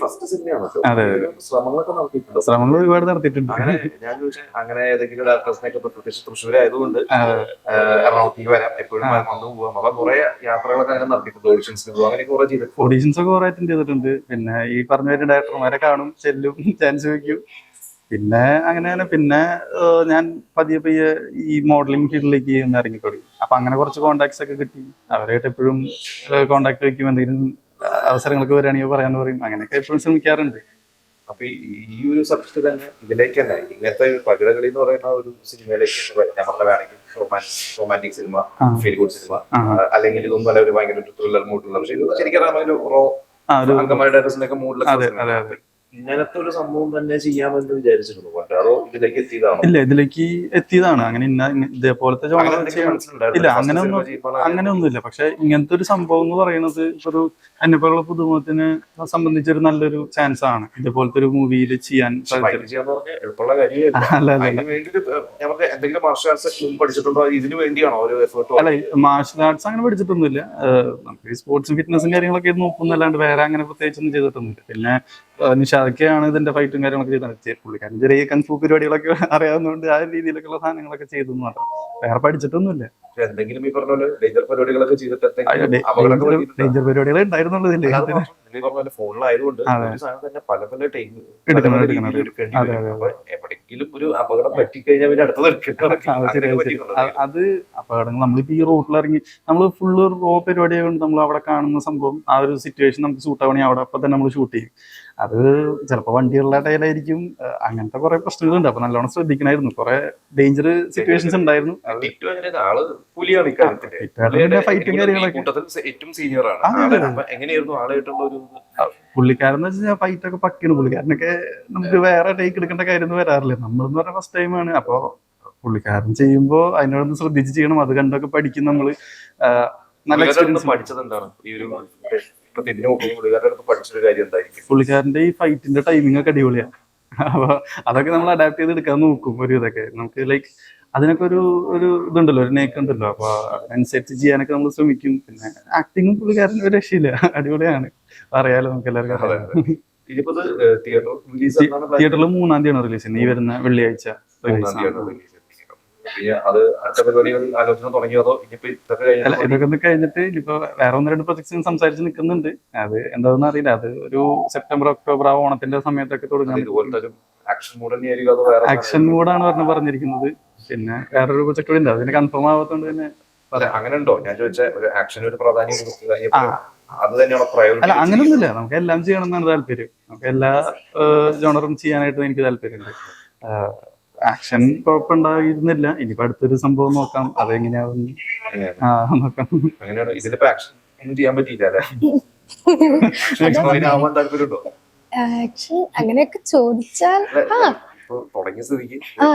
First സിനിമയാണ്. അതെ ശ്രമങ്ങളൊക്കെ നടത്തിയിട്ടുണ്ട്. ശ്രമങ്ങൾ ഒരുപാട് നടത്തിയിട്ടുണ്ട്. അങ്ങനെ ഞാൻ ചോദിച്ചാൽ അങ്ങനെ ഏതെങ്കിലും ഡയറക്ടേഴ്സിനൊക്കെ പ്രത്യേകിച്ച് തൃശ്ശൂർ ആയതുകൊണ്ട് എറണാകുളത്തേക്ക് വരാം, എപ്പോഴും വന്നു പോവാം. അപ്പൊ കുറെ യാത്രകളൊക്കെ അങ്ങനെ നടത്തിയിട്ടുണ്ട്. ഓഡിഷൻസിന് പോകും, അങ്ങനെ കുറെ ചെയ്തിട്ടുണ്ട്. ഓഡീഷൻസ് ഒക്കെ കുറെ അറ്റൻഡ് ചെയ്തിട്ടുണ്ട്. പിന്നെ ഈ പറഞ്ഞ ഡയറക്ടർമാരെ കാണും, ചെല്ലും, ചാൻസ് വയ്ക്കും. പിന്നെ അങ്ങനെയാണ്. പിന്നെ ഞാൻ പതിയെ ഈ മോഡലിംഗ് ഫീൽഡിലേക്ക് ഇറങ്ങി തുടങ്ങി. അപ്പൊ അങ്ങനെ കുറച്ച് കോണ്ടാക്ട്സ് ഒക്കെ കിട്ടി. അവരായിട്ട് എപ്പോഴും കോണ്ടാക്ട് വയ്ക്കും. എന്തെങ്കിലും അവസരങ്ങളൊക്കെ വരികയാണെങ്കിൽ പറയാന്ന് പറയും. അങ്ങനെയൊക്കെ എപ്പോഴും ശ്രമിക്കാറുണ്ട്. അപ്പൊ ഈ ഒരു സബ്ജക്ട് തന്നെ ഇതിലേക്ക് തന്നെ ഇങ്ങനത്തെ പകിടകളി എന്ന് പറയുന്ന ഒരു സിനിമയിലേക്ക് ഞാൻ പറഞ്ഞ വേണമെങ്കിൽ romantic cinema, feel good cinema, അല്ലെങ്കിൽ ഇതൊന്നും അല്ല ഒരു ഭയങ്കര ത്രില്ലർ മൂഡിലുള്ള, പക്ഷെ ശരിക്കും അങ്കമാലി ഡയറക്ടേഴ്സിന്റെ മൂഡിലൊക്കെ ഇങ്ങനത്തെ ഒരു സംഭവം തന്നെ ചെയ്യാമെന്ന് വിചാരിച്ചിരുന്നു പണ്ട്, അതോ ഇതിലേക്ക് എത്തിയതാണോ? ഇല്ല, ഇതിലേക്ക് എത്തിയതാണ്. അങ്ങനെ ഇതേപോലത്തെ ഇല്ല, അങ്ങനെയൊന്നുമില്ല. പക്ഷെ ഇങ്ങനത്തെ ഒരു സംഭവം എന്ന് പറയുന്നത് ഒരു അന്യപോലുള്ള പുതുമുഖത്തിന് സംബന്ധിച്ചൊരു നല്ലൊരു ചാൻസ് ആണ് ഇതേപോലത്തെ ഒരു മൂവിയിൽ ചെയ്യാൻ. അല്ല, മാർഷൽ ആർട്സ് അങ്ങനെ പഠിച്ചിട്ടൊന്നുമില്ല. നമുക്ക് ഈ സ്പോർട്സും ഫിറ്റ്നസും കാര്യങ്ങളൊക്കെ നോക്കുന്നല്ലാണ്ട് വേറെ അങ്ങനെ പ്രത്യേകിച്ചൊന്നും ചെയ്തിട്ടൊന്നുമില്ല. പിന്നെ നിഷാദൊക്കെയാണ് ഇതിന്റെ ഫൈറ്റും കാര്യങ്ങളൊക്കെ ചെയ്തത്. പുള്ളിക്കാരൻ ചെറിയ കൺഫൂ പരിപാടികളൊക്കെ അറിയാവുന്നതുകൊണ്ട് ആ രീതിയിലൊക്കെയുള്ള സാധനങ്ങളൊക്കെ ചെയ്തു മാത്രം. വേറെ പഠിച്ചിട്ടൊന്നുമില്ല. എന്തെങ്കിലും ഈ പറഞ്ഞ പോലെ ഡേഞ്ചർ പരിപാടികളൊക്കെ ചെയ്തിട്ട് ഡേഞ്ചർ പരിപാടികൾ ഉണ്ടായിരുന്നുള്ളതില്ലേ ഫോണിലായതുകൊണ്ട് പല പല എവിടെയെങ്കിലും ഒരു അപകടം പറ്റിക്കഴിഞ്ഞാൽ പിന്നെ അടുത്തത് അത് അപകടങ്ങൾ നമ്മളിപ്പോ ഈ റോഡിലിറങ്ങി നമ്മൾ ഫുള്ള് റോ പരിപാടി കൊണ്ട് നമ്മൾ അവിടെ കാണുന്ന സംഭവം ആ ഒരു സിറ്റുവേഷൻ നമുക്ക് ഷൂട്ട് ആവണമെങ്കിൽ അവിടെ അപ്പൊ തന്നെ നമ്മൾ ഷൂട്ട് ചെയ്യും. അത് ചിലപ്പോൾ വണ്ടികളുടെ ഇടയിലായിരിക്കും. അങ്ങനത്തെ കുറെ പ്രശ്നങ്ങളുണ്ട്. അപ്പൊ നല്ലോണം ശ്രദ്ധിക്കണമായിരുന്നു. കുറെ ഡേഞ്ചർ സിറ്റുവേഷൻസ് ഉണ്ടായിരുന്നു. ഫൈറ്റും കാര്യങ്ങളൊക്കെ പുള്ളിക്കാരെന്ന് വെച്ചാൽ ഫൈറ്റ് ഒക്കെ പക്കാണ്. പുള്ളിക്കാരനൊക്കെ നമുക്ക് വേറെ ടേക്ക് എടുക്കേണ്ട കാര്യമൊന്നും വരാറില്ല. നമ്മളെന്ന് പറഞ്ഞാൽ ഫസ്റ്റ് ടൈമാണ്. അപ്പൊ പുള്ളിക്കാരൻ ചെയ്യുമ്പോ അതിനോടൊന്ന് ശ്രദ്ധിച്ച് ചെയ്യണം. അത് കണ്ടൊക്കെ പഠിക്കും നമ്മള്. നല്ല എക്സ്പീരിയൻസ്. പഠിച്ചത് എന്താണ് ഈ ഒരു പുള്ളിക്കാരന്റെ ഈ ഫൈറ്റിന്റെ ടൈമിംഗ് ഒക്കെ അടിപൊളിയാണ്. അപ്പൊ അതൊക്കെ നമ്മൾ അഡാപ്റ്റ് ചെയ്ത് എടുക്കാൻ നോക്കും. ഒരു ഇതൊക്കെ നമുക്ക് ലൈക്ക് അതിനൊക്കെ ഒരു ഇതുണ്ടല്ലോ, ഒരു നേക്ക് ഉണ്ടല്ലോ. അപ്പൊ അതിനനുസരിച്ച് ചെയ്യാനൊക്കെ നമ്മൾ ശ്രമിക്കും. പിന്നെ ആക്ടിങ്ങും പുള്ളിക്കാരൻ ഒരു രക്ഷയില്ല, അടിപൊളിയാണ്. അറിയാലോ നമുക്ക് എല്ലാവർക്കും അറിയാം. തിയേറ്ററിൽ 3-ാം തീയതിയാണ് റിലീസ് ചെയ്യുന്നത്. ഈ വരുന്ന വെള്ളിയാഴ്ച ഇതൊക്കെ കഴിഞ്ഞിട്ട് ഇനിയിപ്പോ വേറെ 1-2 പ്രൊജക്ട്സ് സംസാരിച്ച് നിൽക്കുന്നുണ്ട്. അത് എന്താണെന്ന് അറിയില്ല. അത് ഒരു സെപ്റ്റംബർ ഒക്ടോബർ ആ ഓണത്തിന്റെ സമയത്തൊക്കെ തുടങ്ങാൻ. ആക്ഷൻ മൂഡാണ് പറഞ്ഞിരിക്കുന്നത്. പിന്നെ വേറൊരു പ്രൊജക്ട് കൂടി ഉണ്ട്. അതിന് കൺഫേം ആവാത്തോണ്ട് തന്നെ അങ്ങനെ ഉണ്ടോ ഞാൻ ചോദിച്ചാൽ ഒരു പ്രാധാന്യം അല്ല, അങ്ങനെയൊന്നുമില്ല. നമുക്ക് എല്ലാം ചെയ്യണം എന്നാണ് താല്പര്യം. നമുക്ക് എല്ലാ ജോണറും ചെയ്യാനായിട്ട് എനിക്ക് താല്പര്യമുണ്ട്. ആക്ഷൻ കുഴപ്പമുണ്ടായിരുന്നില്ല. ഇനിയിപ്പോ അടുത്തൊരു സംഭവം നോക്കാം, അതെങ്ങനെയാവും നോക്കാം. അങ്ങനെയൊക്കെ ചോദിച്ചാൽ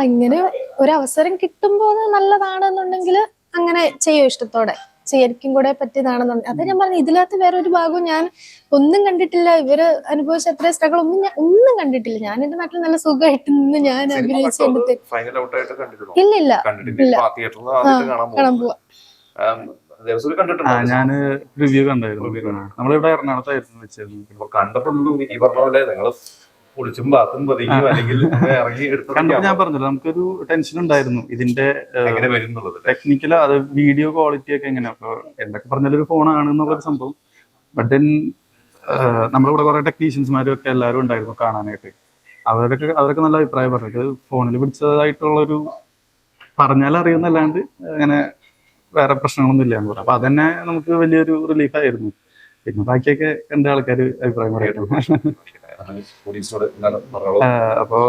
ഇങ്ങനെ ഒരു അവസരം കിട്ടുമ്പോ അത് നല്ലതാണെന്നുണ്ടെങ്കിൽ അങ്ങനെ ചെയ്യും, ഇഷ്ടത്തോടെ ശരിക്കും കൂടെ പറ്റിയതാണെന്നുണ്ട്. അത് ഞാൻ പറഞ്ഞു, ഇതിനകത്ത് വേറൊരു ഭാഗവും ഞാൻ ഒന്നും കണ്ടിട്ടില്ല. ഇവര് അനുഭവിച്ച അത്ര സ്ട്രഗിൾ ഒന്നും കണ്ടിട്ടില്ല. ഞാൻ എന്റെ നാട്ടിൽ നല്ല സുഖമായിട്ട് നിന്ന് ഞാൻ അഭിനയിച്ചു. ഇല്ല കാണാൻ പോവാ. ഞാന് റിവ്യൂ കണ്ടായിരുന്നു. നമ്മളിവിടെ എറണാകുളത്തായിരുന്നു വെച്ചിരുന്നു. കണ്ടപ്പോ കണ്ടപ്പോ ഞാൻ പറഞ്ഞല്ലോ, നമുക്കൊരു ടെൻഷൻ ഉണ്ടായിരുന്നു ഇതിന്റെ ടെക്നിക്കൽ, അത് വീഡിയോ ക്വാളിറ്റി ഒക്കെ എങ്ങനെയാ. അപ്പൊ എന്തൊക്കെ പറഞ്ഞാലൊരു ഫോണാണ് എന്നുള്ളൊരു സംഭവം. ബട്ട് ദെൻ നമ്മളിവിടെ കുറെ ടെക്നീഷ്യൻസ്മാരും ഒക്കെ എല്ലാവരും ഉണ്ടായിരുന്നു കാണാനായിട്ട്. അവരൊക്കെ നല്ല അഭിപ്രായം പറഞ്ഞത്. ഫോണിൽ പിടിച്ചതായിട്ടുള്ളൊരു പറഞ്ഞാൽ അറിയുന്നല്ലാണ്ട് അങ്ങനെ വേറെ പ്രശ്നങ്ങളൊന്നും ഇല്ല എന്ന് പറഞ്ഞു. അപ്പൊ അതന്നെ നമുക്ക് വലിയൊരു റിലീഫായിരുന്നു. പിന്നെ ബാക്കിയൊക്കെ കണ്ട ആൾക്കാർ അഭിപ്രായം പറയുന്നു. അപ്പോ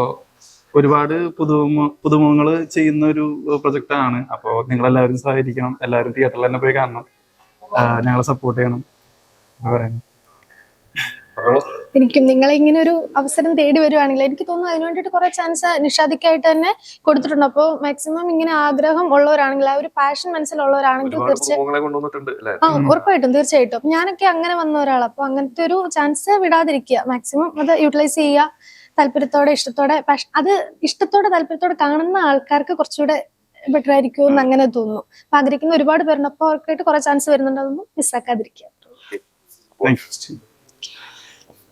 ഒരുപാട് പുതുമുഖങ്ങള് ചെയ്യുന്ന ഒരു പ്രൊജക്റ്റ് ആണ്. അപ്പോ നിങ്ങളെല്ലാവരും സഹകരിക്കണം. എല്ലാവരും തിയേറ്ററിൽ തന്നെ പോയി കാണണം. ഞങ്ങളെ സപ്പോർട്ട് ചെയ്യണം. എനിക്കും നിങ്ങളെ ഇങ്ങനെ ഒരു അവസരം തേടി വരുവാണെങ്കിൽ എനിക്ക് തോന്നുന്നു അതിന് വേണ്ടിയിട്ട് കുറെ ചാൻസ് നിഷാദിക്കായിട്ട് തന്നെ കൊടുത്തിട്ടുണ്ട്. അപ്പോൾ മാക്സിമം ഇങ്ങനെ ആഗ്രഹം ഉള്ളവരാണെങ്കിൽ, ആ ഒരു പാഷൻ മനസ്സിലുള്ളവരാണെങ്കിൽ ഉറപ്പായിട്ടും തീർച്ചയായിട്ടും. അപ്പൊ ഞാനൊക്കെ അങ്ങനെ വന്ന ഒരാൾ. അപ്പൊ അങ്ങനത്തെ ഒരു ചാൻസ് വിടാതിരിക്കുക, മാക്സിമം അത് യൂട്ടിലൈസ് ചെയ്യുക. താല്പര്യത്തോടെ ഇഷ്ടത്തോടെ അത് ഇഷ്ടത്തോടെ താല്പര്യത്തോടെ കാണുന്ന ആൾക്കാർക്ക് കുറച്ചുകൂടെ ബെറ്റർ ആയിരിക്കും എന്ന് അങ്ങനെ തോന്നുന്നു. അപ്പൊ ആഗ്രഹിക്കുന്ന ഒരുപാട് പേരുണ്ട്. അപ്പൊ അവർക്കായിട്ട് കുറെ ചാൻസ് വരുന്നുണ്ട്. അതൊന്നും മിസ്സാക്കാതിരിക്കുക.